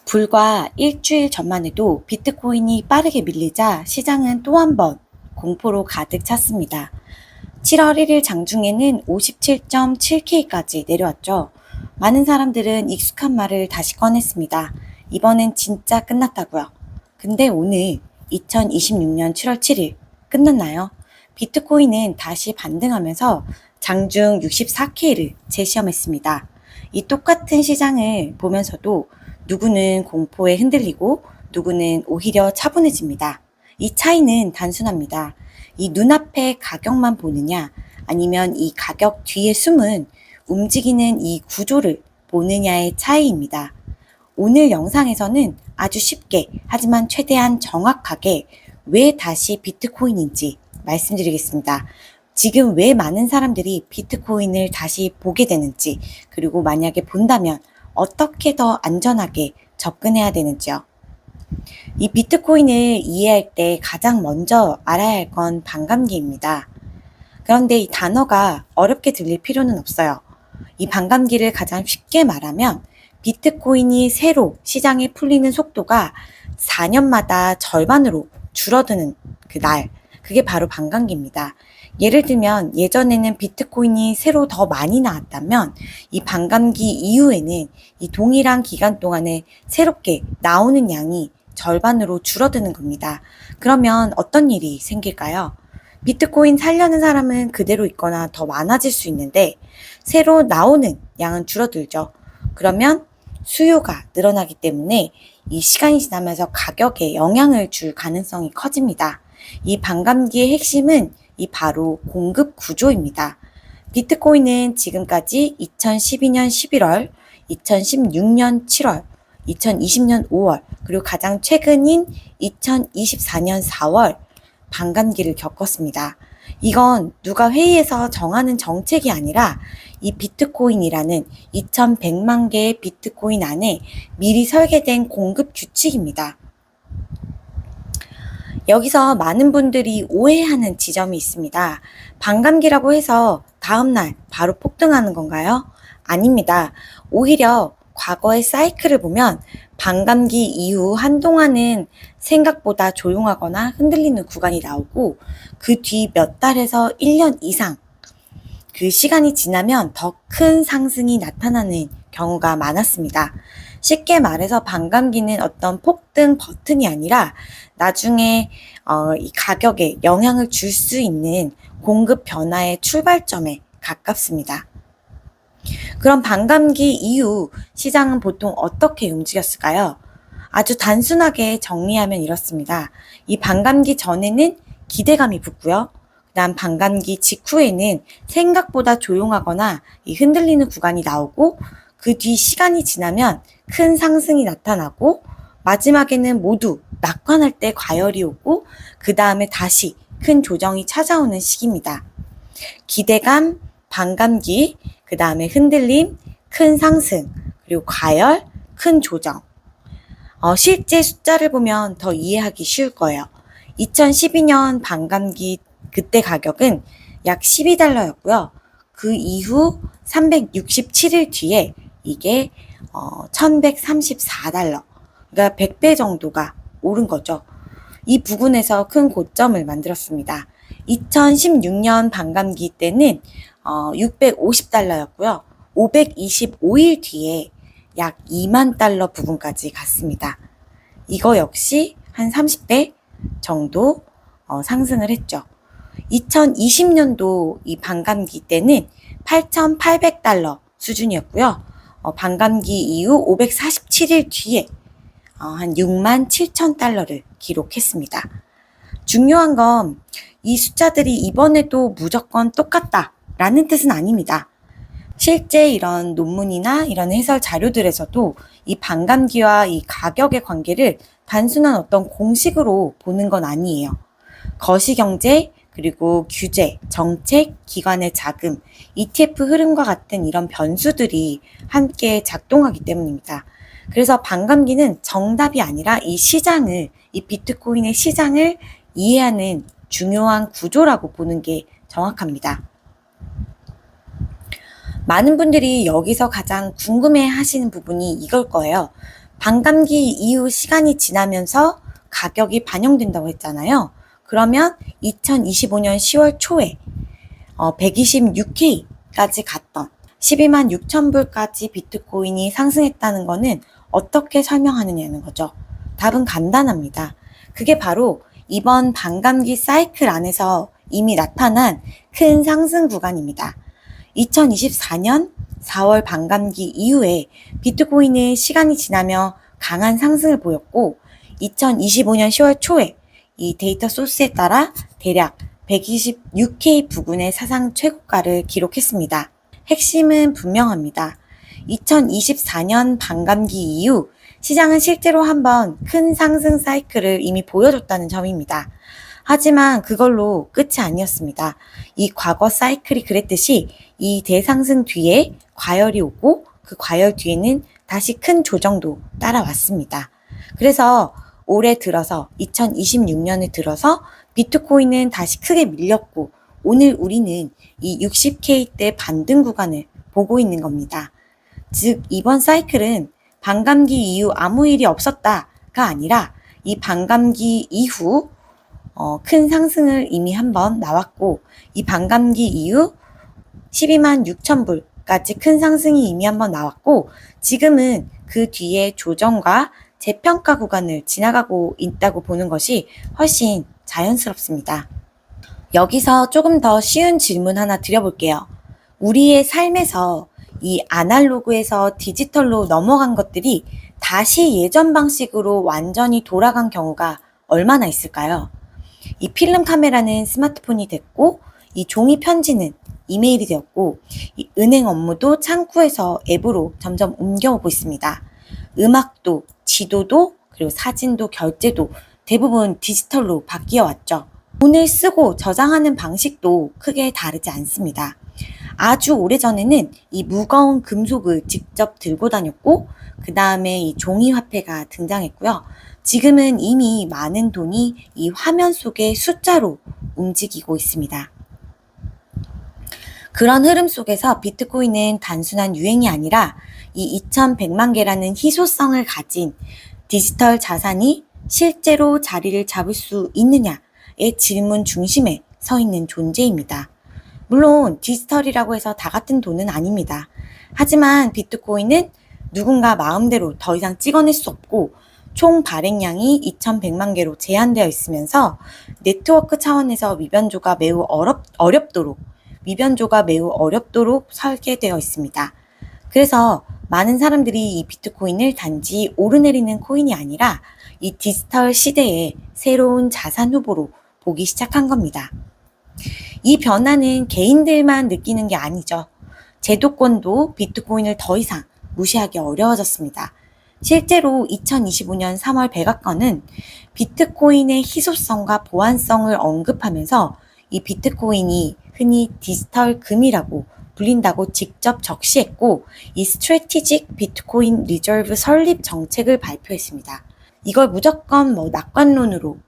불과 일주일 전만 해도 비트코인이 빠르게 밀리자 시장은 또 한 번 공포로 가득 찼습니다. 7월 1일 장중에는 57.7K까지 내려왔죠. 많은 사람들은 익숙한 말을 다시 꺼냈습니다. 이번엔 진짜 끝났다고요. 근데 오늘 2026년 7월 7일 끝났나요? 비트코인은 다시 반등하면서 장중 64K를 재시험했습니다. 이 똑같은 시장을 보면서도 누구는 공포에 흔들리고 누구는 오히려 차분해집니다. 이 차이는 단순합니다. 이 눈앞의 가격만 보느냐 아니면 이 가격 뒤에 숨은 움직이는 이 구조를 보느냐의 차이입니다. 오늘 영상에서는 아주 쉽게 하지만 최대한 정확하게 왜 다시 비트코인인지 말씀드리겠습니다. 지금 왜 많은 사람들이 비트코인을 다시 보게 되는지, 그리고 만약에 본다면 어떻게 더 안전하게 접근해야 되는지요. 이 비트코인을 이해할 때 가장 먼저 알아야 할 건 반감기입니다. 그런데 이 단어가 어렵게 들릴 필요는 없어요. 이 반감기를 가장 쉽게 말하면 비트코인이 새로 시장에 풀리는 속도가 4년마다 절반으로 줄어드는 그 날, 그게 바로 반감기입니다. 예를 들면 예전에는 비트코인이 새로 더 많이 나왔다면 이 반감기 이후에는 이 동일한 기간 동안에 새롭게 나오는 양이 절반으로 줄어드는 겁니다. 그러면 어떤 일이 생길까요? 비트코인 살려는 사람은 그대로 있거나 더 많아질 수 있는데 새로 나오는 양은 줄어들죠. 그러면 수요가 늘어나기 때문에 이 시간이 지나면서 가격에 영향을 줄 가능성이 커집니다. 이 반감기의 핵심은 이 바로 공급 구조입니다. 비트코인은 지금까지 2012년 11월, 2016년 7월, 2020년 5월, 그리고 가장 최근인 2024년 4월 반감기를 겪었습니다. 이건 누가 회의에서 정하는 정책이 아니라 이 비트코인이라는 2100만 개의 비트코인 안에 미리 설계된 공급 규칙입니다. 여기서 많은 분들이 오해하는 지점이 있습니다. 반감기라고 해서 다음날 바로 폭등하는 건가요? 아닙니다. 오히려 과거의 사이클을 보면 반감기 이후 한동안은 생각보다 조용하거나 흔들리는 구간이 나오고 그 뒤 몇 달에서 1년 이상 그 시간이 지나면 더 큰 상승이 나타나는 경우가 많았습니다. 쉽게 말해서 반감기는 어떤 폭등 버튼이 아니라 나중에 이 가격에 영향을 줄 수 있는 공급 변화의 출발점에 가깝습니다. 그럼 반감기 이후 시장은 보통 어떻게 움직였을까요? 아주 단순하게 정리하면 이렇습니다. 이 반감기 전에는 기대감이 붙고요. 그다음 반감기 직후에는 생각보다 조용하거나 이 흔들리는 구간이 나오고 그 뒤 시간이 지나면 큰 상승이 나타나고 마지막에는 모두 낙관할 때 과열이 오고 그 다음에 다시 큰 조정이 찾아오는 시기입니다. 기대감, 반감기, 그 다음에 흔들림, 큰 상승, 그리고 과열, 큰 조정. 실제 숫자를 보면 더 이해하기 쉬울 거예요. 2012년 반감기 그때 가격은 약 12달러였고요. 그 이후 367일 뒤에 이게 1134달러. 그러니까 100배 정도가 오른 거죠. 이 부분에서 큰 고점을 만들었습니다. 2016년 반감기 때는 650달러였고요. 525일 뒤에 약 2만 달러 부분까지 갔습니다. 이거 역시 한 30배 정도 상승을 했죠. 2020년도 이 반감기 때는 8,800달러 수준이었고요. 반감기 이후 547일 뒤에 한 6만 7천 달러를 기록했습니다. 중요한 건 이 숫자들이 이번에도 무조건 똑같다라는 뜻은 아닙니다. 실제 이런 논문이나 이런 해설 자료들에서도 이 반감기와 이 가격의 관계를 단순한 어떤 공식으로 보는 건 아니에요. 거시경제, 그리고 규제, 정책, 기관의 자금, ETF 흐름과 같은 이런 변수들이 함께 작동하기 때문입니다. 그래서 반감기는 정답이 아니라 이 시장을, 이 비트코인의 시장을 이해하는 중요한 구조라고 보는 게 정확합니다. 많은 분들이 여기서 가장 궁금해 하시는 부분이 이걸 거예요. 반감기 이후 시간이 지나면서 가격이 반영된다고 했잖아요. 그러면 2025년 10월 초에 126K까지 갔던 12만 6천 불까지 비트코인이 상승했다는 것은 어떻게 설명하느냐는 거죠. 답은 간단합니다. 그게 바로 이번 반감기 사이클 안에서 이미 나타난 큰 상승 구간입니다. 2024년 4월 반감기 이후에 비트코인은 시간이 지나며 강한 상승을 보였고 2025년 10월 초에 이 데이터 소스에 따라 대략 126K 부근의 사상 최고가를 기록했습니다. 핵심은 분명합니다. 2024년 반감기 이후 시장은 실제로 한번 큰 상승 사이클을 이미 보여줬다는 점입니다. 하지만 그걸로 끝이 아니었습니다. 이 과거 사이클이 그랬듯이 이 대상승 뒤에 과열이 오고 그 과열 뒤에는 다시 큰 조정도 따라왔습니다. 그래서 올해 들어서 2026년에 들어서 비트코인은 다시 크게 밀렸고 오늘 우리는 이 60K대 반등 구간을 보고 있는 겁니다. 즉 이번 사이클은 반감기 이후 아무 일이 없었다가 아니라 이 반감기 이후 큰 상승을 이미 한번 나왔고 이 반감기 이후 12만 6천 불까지 큰 상승이 이미 한번 나왔고 지금은 그 뒤에 조정과 재평가 구간을 지나가고 있다고 보는 것이 훨씬 자연스럽습니다. 여기서 조금 더 쉬운 질문 하나 드려볼게요. 우리의 삶에서 이 아날로그에서 디지털로 넘어간 것들이 다시 예전 방식으로 완전히 돌아간 경우가 얼마나 있을까요? 이 필름 카메라는 스마트폰이 됐고 이 종이 편지는 이메일이 되었고 이 은행 업무도 창구에서 앱으로 점점 옮겨오고 있습니다. 음악도 지도도 그리고 사진도 결제도 대부분 디지털로 바뀌어 왔죠. 돈을 쓰고 저장하는 방식도 크게 다르지 않습니다. 아주 오래전에는 이 무거운 금속을 직접 들고 다녔고 그 다음에 이 종이 화폐가 등장했고요. 지금은 이미 많은 돈이 이 화면 속의 숫자로 움직이고 있습니다. 그런 흐름 속에서 비트코인은 단순한 유행이 아니라 이 2100만 개라는 희소성을 가진 디지털 자산이 실제로 자리를 잡을 수 있느냐의 질문 중심에 서 있는 존재입니다. 물론 디지털이라고 해서 다 같은 돈은 아닙니다. 하지만 비트코인은 누군가 마음대로 더 이상 찍어낼 수 없고 총 발행량이 2100만 개로 제한되어 있으면서 네트워크 차원에서 미변조가 매우 어렵도록 설계되어 있습니다. 그래서 많은 사람들이 이 비트코인을 단지 오르내리는 코인이 아니라 이 디지털 시대의 새로운 자산 후보로 보기 시작한 겁니다. 이 변화는 개인들만 느끼는 게 아니죠. 제도권도 비트코인을 더 이상 무시하기 어려워졌습니다. 실제로 2025년 3월 백악관은 비트코인의 희소성과 보안성을 언급하면서 이 비트코인이 흔히 디지털 금이라고 불린다고 직접 적시했고 이 스트래티직 비트코인 리저브 설립 정책을 발표했습니다. 이걸 무조건 낙관론으로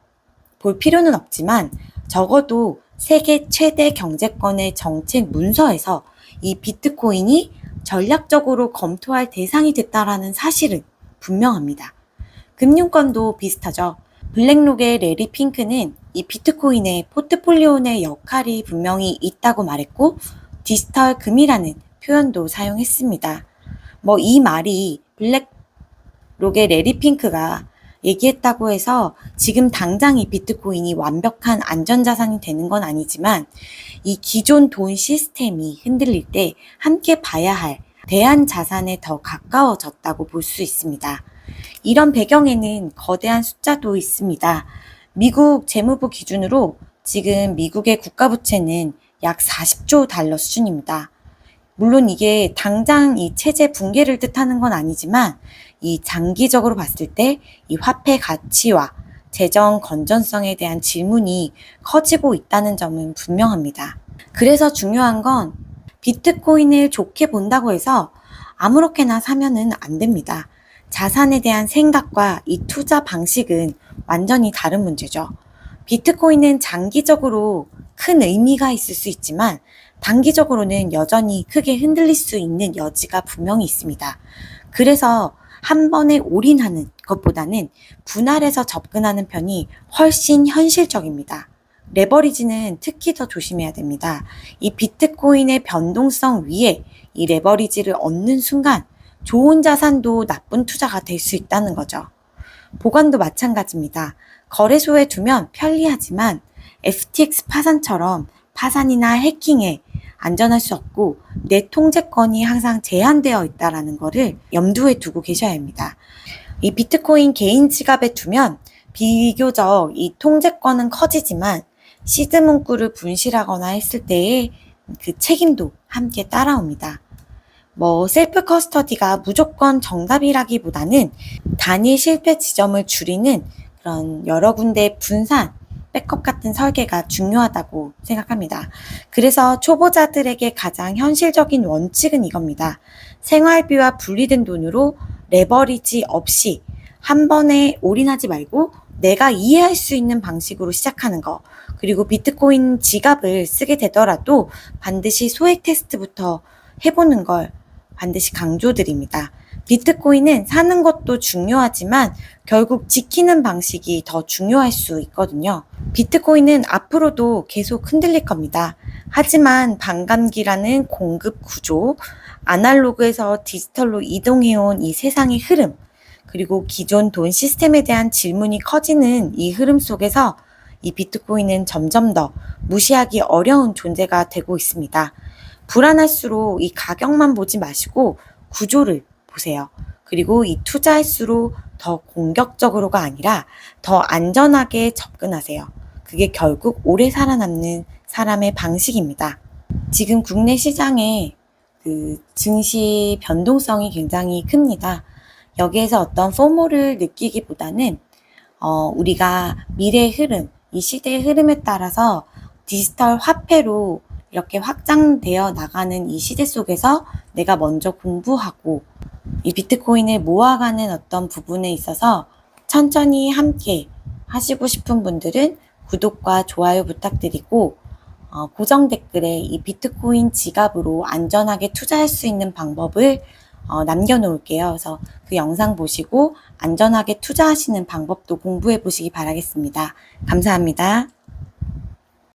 볼 필요는 없지만 적어도 세계 최대 경제권의 정책 문서에서 이 비트코인이 전략적으로 검토할 대상이 됐다라는 사실은 분명합니다. 금융권도 비슷하죠. 블랙록의 레리 핑크는 이 비트코인의 포트폴리오 내 역할이 분명히 있다고 말했고 디지털 금이라는 표현도 사용했습니다. 이 말이 블랙록의 레리 핑크가 얘기했다고 해서 지금 당장 이 비트코인이 완벽한 안전자산이 되는 건 아니지만 이 기존 돈 시스템이 흔들릴 때 함께 봐야 할 대안 자산에 더 가까워졌다고 볼 수 있습니다. 이런 배경에는 거대한 숫자도 있습니다. 미국 재무부 기준으로 지금 미국의 국가부채는 약 40조 달러 수준입니다. 물론 이게 당장 이 체제 붕괴를 뜻하는 건 아니지만 이 장기적으로 봤을 때 이 화폐 가치와 재정 건전성에 대한 질문이 커지고 있다는 점은 분명합니다. 그래서 중요한 건 비트코인을 좋게 본다고 해서 아무렇게나 사면은 안 됩니다. 자산에 대한 생각과 이 투자 방식은 완전히 다른 문제죠. 비트코인은 장기적으로 큰 의미가 있을 수 있지만 단기적으로는 여전히 크게 흔들릴 수 있는 여지가 분명히 있습니다. 그래서 한 번에 올인하는 것보다는 분할해서 접근하는 편이 훨씬 현실적입니다. 레버리지는 특히 더 조심해야 됩니다. 이 비트코인의 변동성 위에 이 레버리지를 얻는 순간 좋은 자산도 나쁜 투자가 될 수 있다는 거죠. 보관도 마찬가지입니다. 거래소에 두면 편리하지만 FTX 파산처럼 파산이나 해킹에 안전할 수 없고 내 통제권이 항상 제한되어 있다는 것을 염두에 두고 계셔야 합니다. 이 비트코인 개인 지갑에 두면 비교적 이 통제권은 커지지만 시드 문구를 분실하거나 했을 때의 그 책임도 함께 따라옵니다. 셀프 커스터디가 무조건 정답이라기보다는 단일 실패 지점을 줄이는 그런 여러 군데 분산, 백업 같은 설계가 중요하다고 생각합니다. 그래서 초보자들에게 가장 현실적인 원칙은 이겁니다. 생활비와 분리된 돈으로 레버리지 없이 한 번에 올인하지 말고 내가 이해할 수 있는 방식으로 시작하는 거. 그리고 비트코인 지갑을 쓰게 되더라도 반드시 소액 테스트부터 해보는 걸 반드시 강조드립니다. 비트코인은 사는 것도 중요하지만 결국 지키는 방식이 더 중요할 수 있거든요. 비트코인은 앞으로도 계속 흔들릴 겁니다. 하지만 반감기라는 공급 구조, 아날로그에서 디지털로 이동해온 이 세상의 흐름, 그리고 기존 돈 시스템에 대한 질문이 커지는 이 흐름 속에서 이 비트코인은 점점 더 무시하기 어려운 존재가 되고 있습니다. 불안할수록 이 가격만 보지 마시고 구조를 보세요. 그리고 이 투자할수록 더 공격적으로가 아니라 더 안전하게 접근하세요. 그게 결국 오래 살아남는 사람의 방식입니다. 지금 국내 시장의 그 증시 변동성이 굉장히 큽니다. 여기에서 어떤 포모를 느끼기보다는 우리가 미래의 흐름, 이 시대의 흐름에 따라서 디지털 화폐로 이렇게 확장되어 나가는 이 시대 속에서 내가 먼저 공부하고 이 비트코인을 모아가는 어떤 부분에 있어서 천천히 함께 하시고 싶은 분들은 구독과 좋아요 부탁드리고 고정 댓글에 이 비트코인 지갑으로 안전하게 투자할 수 있는 방법을 남겨놓을게요. 그래서 그 영상 보시고 안전하게 투자하시는 방법도 공부해 보시기 바라겠습니다. 감사합니다.